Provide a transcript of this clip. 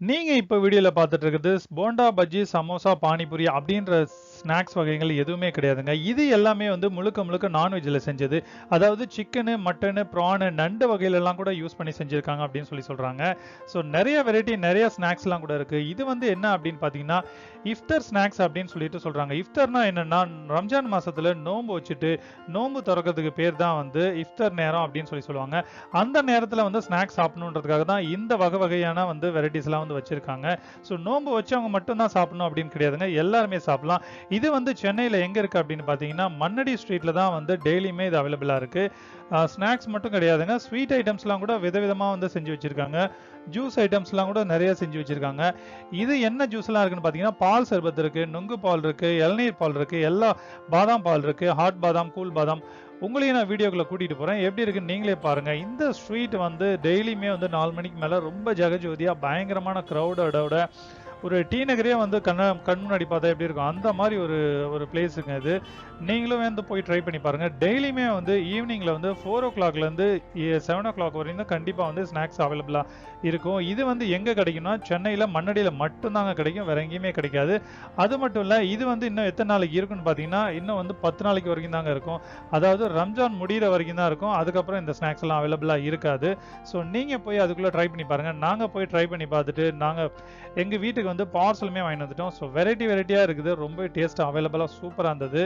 நீங்க இப்ப வீடியோல பார்த்துட்டு இருக்கிறது போண்டா, பஜ்ஜி, சமோசா, பானிபூரி அப்படின்ற ஸ்நாக்ஸ் வகைகள் எதுவுமே கிடையாதுங்க. இது எல்லாமே வந்து முழுக்க முழுக்க நான்வெஜ்ல செஞ்சது. அதாவது சிக்கனு, மட்டனு, ப்ரானு, நண்டு வகையிலலாம் கூட யூஸ் பண்ணி செஞ்சிருக்காங்க அப்படின்னு சொல்றாங்க. ஸோ நெறைய வெரைட்டி, நெறைய ஸ்நாக்ஸ்லாம் கூட இருக்கு. இது வந்து என்ன அப்படின்னு பார்த்தீங்கன்னா, இஃப்தார் ஸ்நாக்ஸ் அப்படின்னு சொல்லிட்டு சொல்றாங்க. இஃப்தார்னா என்னன்னா, ரம்ஜான் மாசத்துல நோன்பு வச்சுட்டு, நோன்பு தொறக்கிறதுக்கு பேர் தான் வந்து இஃப்தார் நேரம் அப்படின்னு சொல்லுவாங்க. அந்த நேரத்துல வந்து ஸ்நாக்ஸ் சாப்பிடணுன்றதுக்காக தான் இந்த வகை வகையான வந்து வெரைட்டிஸ்லாம் வந்து வச்சிருக்காங்க. ஸோ நோன்பு வச்சவங்க மட்டும் தான் சாப்பிடணும் அப்படின்னு கிடையாதுங்க. எல்லாருமே சாப்பிடலாம். இது வந்து சென்னையில எங்க இருக்கு அப்படின்னு பார்த்தீங்கன்னா, மண்ணடி ஸ்ட்ரீட்ல தான் வந்து டெய்லியுமே இது அவைலபிளா இருக்கு. ஸ்நாக்ஸ் மட்டும் கிடையாதுங்க. ஸ்வீட் ஐட்டம்ஸ்லாம் கூட விதவிதமா வந்து செஞ்சு வச்சிருக்காங்க. ஜூஸ் ஐட்டம்ஸ்லாம் கூட நிறைய செஞ்சு வச்சிருக்காங்க. இது என்ன ஜூஸ்லாம் இருக்குன்னு பார்த்தீங்கன்னா, பால் சர்பத் இருக்கு, நுங்கு பால் இருக்கு, இளநீர் பால் இருக்கு, எல்லா பாதாம் பால் இருக்கு, ஹாட் பாதாம், கூல் பாதாம். உங்களையும் நான் வீடியோக்குள்ள கூட்டிட்டு போறேன். எப்படி இருக்குன்னு நீங்களே பாருங்க. இந்த ஸ்ட்ரீட் வந்து டெய்லியுமே வந்து 4 மணிக்கு மேல ரொம்ப ஜெகஜோதியா பயங்கரமான கிரவுடோட ஒரு டி நகரே வந்து கண் முன்னாடி பார்த்தா எப்படி இருக்கும் அந்த மாதிரி ஒரு ஒரு பிளேஸுங்க இது. நீங்களும் வந்து போய் ட்ரை பண்ணி பாருங்க. டெய்லியுமே வந்து ஈவினிங்ல வந்து 4 o'clockலேருந்து 7 o'clock வரையும் தான் கண்டிப்பா வந்து ஸ்நாக்ஸ் அவைலபிளா இருக்கும். இது வந்து எங்க கிடைக்கும்னா சென்னையில மண்ணடியில மட்டும்தாங்க கிடைக்கும், வேற எங்கேயுமே கிடைக்காது. அது மட்டும் இல்ல, இது வந்து இன்னும் எத்தனை நாளைக்கு இருக்குன்னு பார்த்தீங்கன்னா, இன்னும் வந்து 10 நாளைக்கு வரைக்கும் தாங்க இருக்கும். அதாவது ரம்ஜான் முடியிற வரைக்கும் தான் இருக்கும். அதுக்கப்புறம் இந்த ஸ்நாக்ஸ் எல்லாம் அவைலபிளா இருக்காது. ஸோ நீங்க போய் அதுக்குள்ள ட்ரை பண்ணி பாருங்க. நாங்க போய் ட்ரை பண்ணி பார்த்துட்டு நாங்க எங்க வீட்டுக்கு வந்து பார்சலுமே வாங்கிட்டு வந்துட்டோம். ஸோ வெரைட்டியா இருக்குது. ரொம்ப டேஸ்ட் அவைலபிளா சூப்பரா இருந்தது.